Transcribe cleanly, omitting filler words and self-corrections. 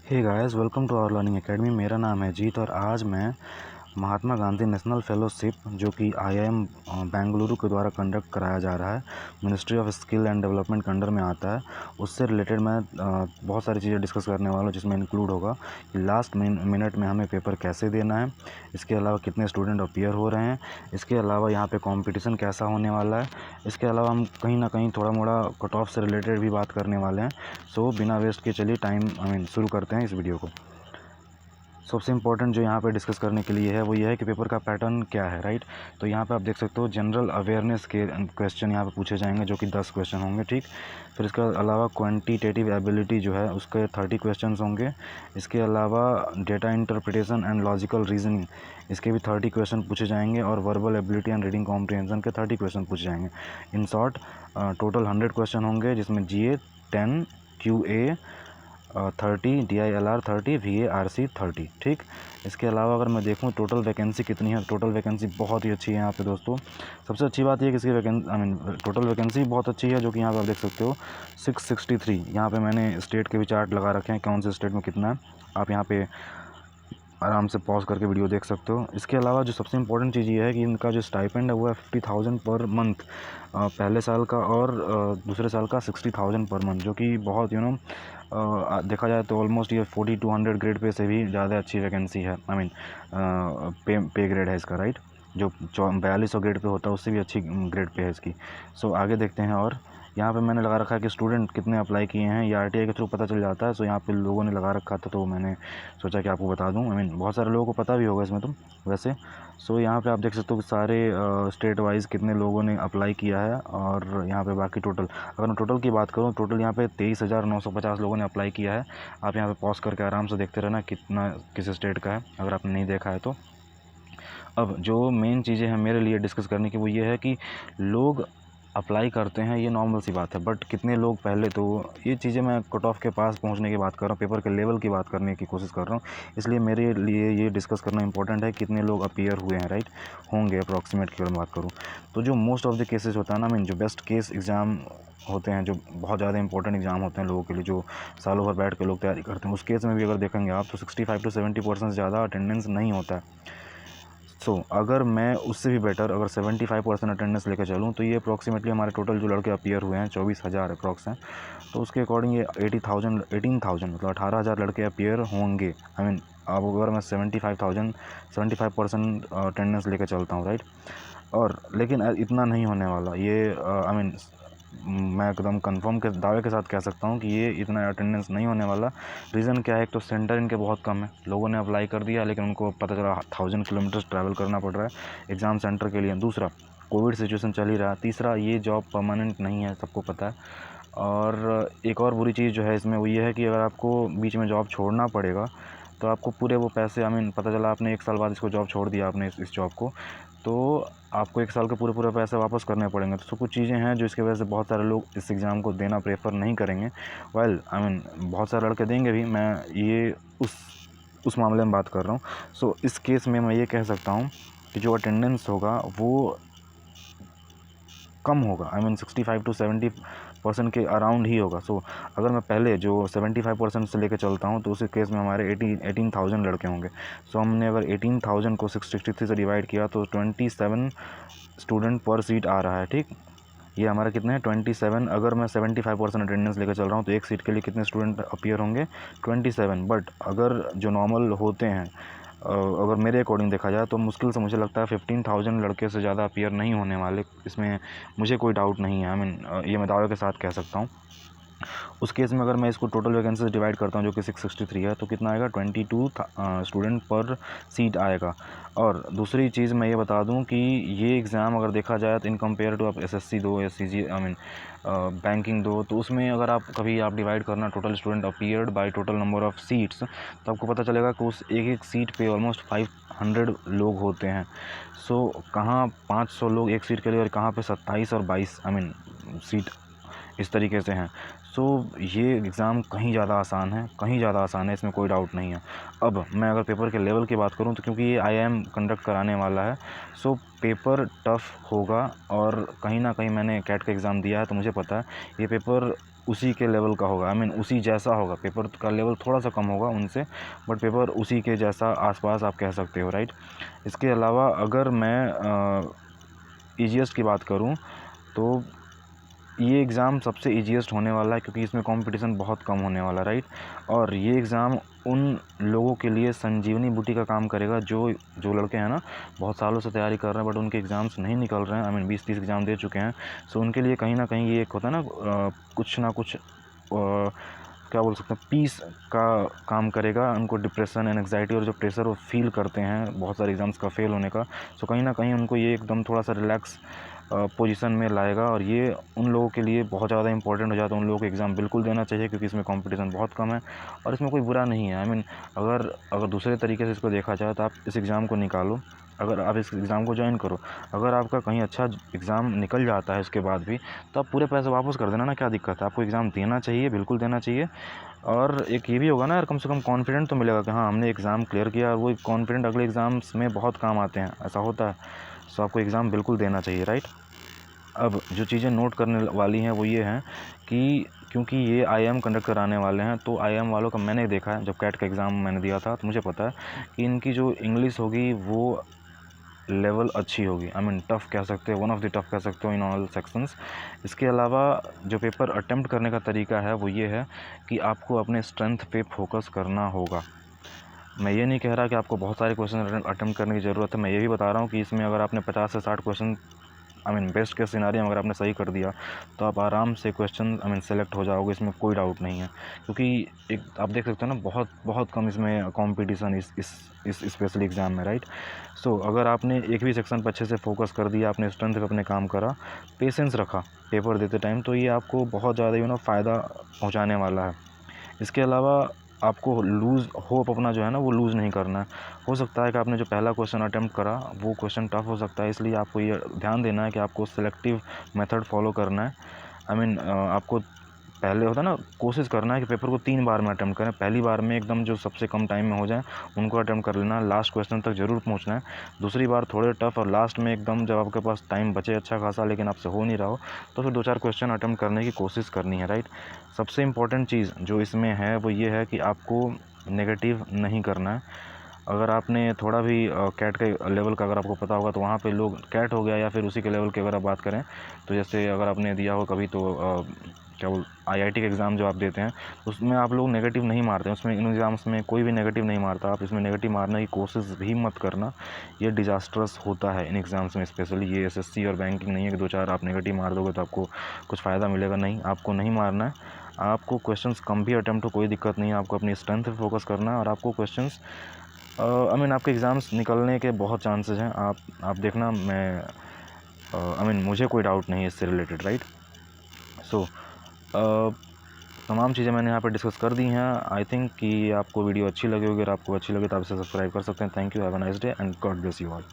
Hey guys, welcome to our learning academy. मेरा नाम है जीत और आज मैं महात्मा गांधी नेशनल फेलोशिप जो कि आईआईएम बेंगलुरु के द्वारा कंडक्ट कराया जा रहा है, ministry of skill and development के अंडर में आता है, उससे रिलेटेड मैं बहुत सारी चीज़ें डिस्कस करने वाला हूँ, जिसमें इंक्लूड होगा कि लास्ट मिनट में हमें पेपर कैसे देना है, इसके अलावा कितने स्टूडेंट अपीयर हो रहे हैं, इसके अलावा यहाँ पे कंपटीशन कैसा होने वाला है, इसके अलावा हम कहीं ना कहीं थोड़ा मोड़ा कट ऑफ से रिलेटेड भी बात करने वाले हैं। सो बिना वेस्ट के चलिए शुरू करते हैं इस वीडियो को। सबसे इंपॉर्टेंट जो यहाँ पे डिस्कस करने के लिए है वो ये है कि पेपर का पैटर्न क्या है, राइट। तो यहाँ पे आप देख सकते हो जनरल अवेयरनेस के क्वेश्चन यहाँ पे पूछे जाएंगे, जो कि 10 क्वेश्चन होंगे, ठीक। फिर इसके अलावा क्वांटिटेटिव एबिलिटी जो है उसके 30 क्वेश्चन होंगे। इसके अलावा data interpretation and logical reasoning, इसके भी 30 क्वेश्चन पूछे जाएंगे। और verbal ability and reading comprehension के 30 क्वेश्चन पूछे जाएंगे। इन शॉर्ट टोटल 100 क्वेश्चन होंगे, जिसमें GA 10, QA 30, DILR 30, VARC 30, ठीक। इसके अलावा अगर मैं देखूं टोटल वैकेंसी कितनी है, टोटल वैकेंसी बहुत ही अच्छी है यहाँ पे दोस्तों। सबसे अच्छी बात ये है कि इसकी टोटल वैकेंसी बहुत अच्छी है, जो कि यहाँ पे आप देख सकते हो 663। यहाँ पे मैंने स्टेट के भी चार्ट लगा रखे हैं, कौन से स्टेट में कितना है, आप यहाँ पे आराम से पॉज करके वीडियो देख सकते हो। इसके अलावा जो सबसे इम्पोर्टेंट चीज़ ये है कि इनका जो स्टाइपेंड है वो है 50,000 पर मंथ पहले साल का, और दूसरे साल का 60,000 पर मंथ, जो कि बहुत देखा जाए तो ऑलमोस्ट ये 4200 ग्रेड पे से भी ज़्यादा अच्छी वैकेंसी है। पे ग्रेड है इसका, राइट। जो 4200 ग्रेड पे होता है उससे भी अच्छी ग्रेड पे है इसकी। सो आगे देखते हैं। और यहाँ पे मैंने लगा रखा है कि स्टूडेंट कितने अप्लाई किए हैं, ये RTI के थ्रू पता चल जाता है। सो यहाँ पे लोगों ने लगा रखा था, तो मैंने सोचा कि आपको बता दूं। बहुत सारे लोगों को पता भी होगा इसमें तो वैसे। सो यहाँ पे आप देख सकते हो कि सारे स्टेट वाइज कितने लोगों ने अप्लाई किया है, और यहाँ पे बाकी टोटल, अगर मैं टोटल की बात करूँ, टोटल यहाँ पे 23,950 लोगों ने अप्लाई किया है। आप यहाँ पे पॉज करके आराम से देखते रहना कितना किस स्टेट का है, अगर आपने नहीं देखा है तो। अब जो मेन चीज़ें हैं मेरे लिए डिस्कस करने की, वो ये है कि लोग अप्लाई करते हैं, ये नॉर्मल सी बात है, बट कितने लोग पहले, तो ये चीज़ें मैं कट ऑफ के पास पहुंचने की बात कर रहा हूँ, पेपर के लेवल की बात करने की कोशिश कर रहा हूँ। इसलिए मेरे लिए ये डिस्कस करना इंपॉर्टेंट है कितने लोग अपीयर हुए हैं, राइट, होंगे अप्रॉक्सीमेट की अगर बात करूँ तो। जो मोस्ट ऑफ द केसेस होता है ना, जो बेस्ट केस एग्ज़ाम होते हैं, जो बहुत ज़्यादा इंपॉर्टेंट एग्ज़ाम होते हैं लोगों के लिए, जो सालों भर बैठ के लोग तैयारी करते हैं, उस केस में भी अगर देखेंगे आप तो 65 से 70% से ज़्यादा अटेंडेंस नहीं होता है। अगर मैं उससे भी बेटर, अगर 75% अटेंडेंस लेकर चलूँ, तो ये अप्रॉक्सीमेटली हमारे टोटल जो लड़के अपीयर हुए हैं 24,000 अप्रॉक्स हैं। तो उसके अकॉर्डिंग ये 18,000 मतलब 18,000 लड़के अपीयर होंगे। अब अगर मैं 75% अटेंडेंस लेकर चलता हूँ, राइट। और लेकिन इतना नहीं होने वाला ये, मैं एकदम कंफर्म के दावे के साथ कह सकता हूँ कि ये इतना अटेंडेंस नहीं होने वाला। रीज़न क्या है, एक तो सेंटर इनके बहुत कम है, लोगों ने अप्लाई कर दिया लेकिन उनको पता चला 1000 किलोमीटर ट्रैवल करना पड़ रहा है एग्ज़ाम सेंटर के लिए। दूसरा, कोविड सिचुएशन चल ही रहा है। तीसरा, ये जॉब परमानेंट नहीं है, सबको पता है। और एक और बुरी चीज़ जो है इसमें वो ये है कि अगर आपको बीच में जॉब छोड़ना पड़ेगा तो आपको पूरे वो पैसे, पता चला आपने 1 साल बाद इसको जॉब छोड़ दिया आपने इस जॉब को, तो आपको 1 साल के पूरे पैसे वापस करने पड़ेंगे। तो कुछ चीज़ें हैं जो इसकी वजह से बहुत सारे लोग इस एग्ज़ाम को देना प्रेफर नहीं करेंगे। बहुत सारे लड़के देंगे भी, मैं ये उस मामले में बात कर रहा हूँ। सो इस केस में मैं ये कह सकता हूँ कि जो अटेंडेंस होगा वो कम होगा। 65 to 70% के अराउंड ही होगा। अगर मैं पहले जो 75% से लेकर चलता हूँ तो उस केस में हमारे 18,000 लड़के होंगे। हमने अगर 18,000 को 663 से डिवाइड किया तो 27 स्टूडेंट पर सीट आ रहा है, ठीक। ये हमारा कितने हैं, 27। अगर मैं 75% अटेंडेंस लेकर चल रहा हूँ तो एक सीट के लिए कितने स्टूडेंट अपीयर होंगे, 27। बट अगर जो नॉर्मल होते हैं, अगर मेरे अकॉर्डिंग देखा जाए तो मुश्किल से मुझे लगता है 15,000 लड़के से ज़्यादा अपीयर नहीं होने वाले, इसमें मुझे कोई डाउट नहीं है। ये मैं दावे के साथ कह सकता हूँ। उस केस में अगर मैं इसको टोटल वैकेंसी से डिवाइड करता हूँ जो कि 663 है, तो कितना आएगा, 22 स्टूडेंट पर सीट आएगा। और दूसरी चीज़ मैं ये बता दूँ कि ये एग्ज़ाम अगर देखा जाए तो इन कंपेयर टू आप SSC दो या CG बैंकिंग दो, तो उसमें अगर आप डिवाइड करना total student appeared by total number of seats, तो आपको पता चलेगा कि उस एक सीट पे ऑलमोस्ट 500 लोग होते हैं। कहाँ 500 लोग एक सीट के लिए, और कहाँ पे 27 और 22 सीट इस तरीके से हैं। ये एग्ज़ाम कहीं ज़्यादा आसान है, कहीं ज़्यादा आसान है, इसमें कोई डाउट नहीं है। अब मैं अगर पेपर के लेवल की बात करूं तो क्योंकि ये IIM कंडक्ट कराने वाला है, पेपर टफ़ होगा। और कहीं ना कहीं मैंने कैट का एग्ज़ाम दिया है तो मुझे पता है ये पेपर उसी के लेवल का होगा, आई मीन उसी जैसा होगा, पेपर का लेवल थोड़ा सा कम होगा उनसे, बट पेपर उसी के जैसा आसपास आप कह सकते हो, राइट। इसके अलावा अगर मैं ईजीएस्ट की बात करूं तो ये एग्ज़ाम सबसे ईजीएस्ट होने वाला है, क्योंकि इसमें कंपटीशन बहुत कम होने वाला, राइट। और ये एग्ज़ाम उन लोगों के लिए संजीवनी बूटी का काम करेगा जो जो लड़के हैं ना बहुत सालों से तैयारी कर रहे हैं बट उनके एग्ज़ाम्स नहीं निकल रहे हैं, आई मीन 20-30 एग्ज़ाम दे चुके हैं। सो उनके लिए कहीं ना कहीं ये एक होता है ना कुछ ना कुछ क्या बोल सकते हैं, पीस का काम करेगा। उनको डिप्रेशन, एंग्जाइटी और जो प्रेशर वो फील करते हैं बहुत सारे एग्ज़ाम्स का फेल होने का, सो कहीं ना कहीं उनको ये एकदम थोड़ा सा रिलैक्स पोजीशन में लाएगा। और ये उन लोगों के लिए बहुत ज़्यादा इंपॉर्टेंट हो जाता है। उन लोगों को एग्ज़ाम बिल्कुल देना चाहिए, क्योंकि इसमें कंपटीशन बहुत कम है और इसमें कोई बुरा नहीं है। आई मीन अगर दूसरे तरीके से इसको देखा जाए तो आप इस एग्ज़ाम को निकालो, अगर आप इस एग्ज़ाम को ज्वाइन करो, अगर आपका कहीं अच्छा एग्ज़ाम निकल जाता है उसके बाद भी, तो आप पूरे पैसे वापस कर देना ना, क्या दिक्कत है। आपको एग्ज़ाम देना चाहिए, बिल्कुल देना चाहिए। और एक ये भी होगा ना यार, कम से कम कॉन्फिडेंट तो मिलेगा कि हाँ हमने एग्ज़ाम क्लियर किया, और वो कॉन्फिडेंट अगले एग्ज़ाम्स में बहुत काम आते हैं, ऐसा होता है। सो आपको एग्ज़ाम बिल्कुल देना चाहिए, राइट। अब जो चीज़ें नोट करने वाली हैं वो ये हैं कि क्योंकि ये आईआईएम कंडक्ट कराने वाले हैं, तो आईआईएम वालों का मैंने देखा है, जब कैट का एग्ज़ाम मैंने दिया था तो मुझे पता है कि इनकी जो इंग्लिश होगी वो लेवल अच्छी होगी, आई मीन टफ़ कह सकते हो, वन ऑफ द टफ़ कह सकते हो इन ऑल सेक्शंस। इसके अलावा जो पेपर अटेम्प्ट करने का तरीका है वो ये है कि आपको अपने स्ट्रेंथ पे फोकस करना होगा। मैं ये नहीं कह रहा कि आपको बहुत सारे क्वेश्चन अटेम्प्ट करने की ज़रूरत है, मैं ये भी बता रहा हूँ कि इसमें अगर आपने 50 से 60 question, I mean best case scenario में अगर आपने सही कर दिया तो आप आराम से क्वेश्चन आई मीन सेलेक्ट हो जाओगे, इसमें कोई डाउट नहीं है। क्योंकि एक आप देख सकते हो ना बहुत बहुत कम इसमें कंपटीशन इस स्पेशल एग्ज़ाम में, राइट। सो अगर आपने एक भी सेक्शन पर अच्छे से फोकस कर दिया, आपने स्ट्रेंथ पे अपने काम करा, पेशेंस रखा पेपर देते टाइम, तो ये आपको बहुत ज़्यादा फ़ायदा पहुँचाने वाला है। इसके अलावा आपको लूज़ होप अपना जो है ना वो लूज़ नहीं करना है। हो सकता है कि आपने जो पहला क्वेश्चन अटेम्प्ट करा वो क्वेश्चन टफ हो सकता है, इसलिए आपको ये ध्यान देना है कि आपको सिलेक्टिव मेथड फॉलो करना है। आई मीन आपको पहले होता है ना कोशिश करना है कि पेपर को 3 बार में अटेम्प्ट करें। पहली बार में एकदम जो सबसे कम टाइम में हो जाए उनको अटेम्प्ट कर लेना, लास्ट क्वेश्चन तक ज़रूर पहुंचना है। दूसरी बार थोड़े टफ और लास्ट में एकदम जब आपके पास टाइम बचे अच्छा खासा लेकिन आपसे हो नहीं रहा हो तो फिर 2-4 क्वेश्चन अटेम्प्ट करने की कोशिश करनी है, राइट। सबसे इम्पॉर्टेंट चीज़ जो इसमें है वो ये है कि आपको नेगेटिव नहीं करना है। अगर आपने थोड़ा भी कैट के लेवल का अगर आपको पता होगा तो वहाँ पे लोग कैट हो गया या फिर उसी के लेवल की अगर आप बात करें तो जैसे अगर आपने दिया हो कभी तो क्या बोल आईआईटी का एग्ज़ाम जो आप देते हैं उसमें आप लोग नेगेटिव नहीं मारते हैं। उसमें इन एग्ज़ाम्स में कोई भी नेगेटिव नहीं मारता, आप इसमें नेगेटिव मारने की कोशिश भी मत करना, ये डिज़ास्ट्रस होता है इन एग्ज़ाम्स में स्पेशली। ये एसएससी और बैंकिंग नहीं है कि 2-4 आप नेगेटिव मार दोगे तो आपको कुछ फ़ायदा मिलेगा, नहीं, आपको नहीं मारना है। आपको क्वेश्चंस कम भी अटेम्प्ट हो कोई दिक्कत नहीं है, आपको अपनी स्ट्रेंथ पे फोकस करना है और आपको क्वेश्चंस आई मीन आपके एग्ज़ाम्स निकलने के बहुत चांसेस हैं। आप देखना, मैं आई मीन मुझे कोई डाउट नहीं है इससे रिलेटेड, राइट। सो तमाम चीज़ें मैंने यहाँ पे डिस्कस कर दी हैं। आई थिंक कि आपको वीडियो अच्छी लगी होगी, अगर आपको अच्छी लगी तो आप इसे सब्सक्राइब कर सकते हैं। Thank you, have a nice day and God bless you all.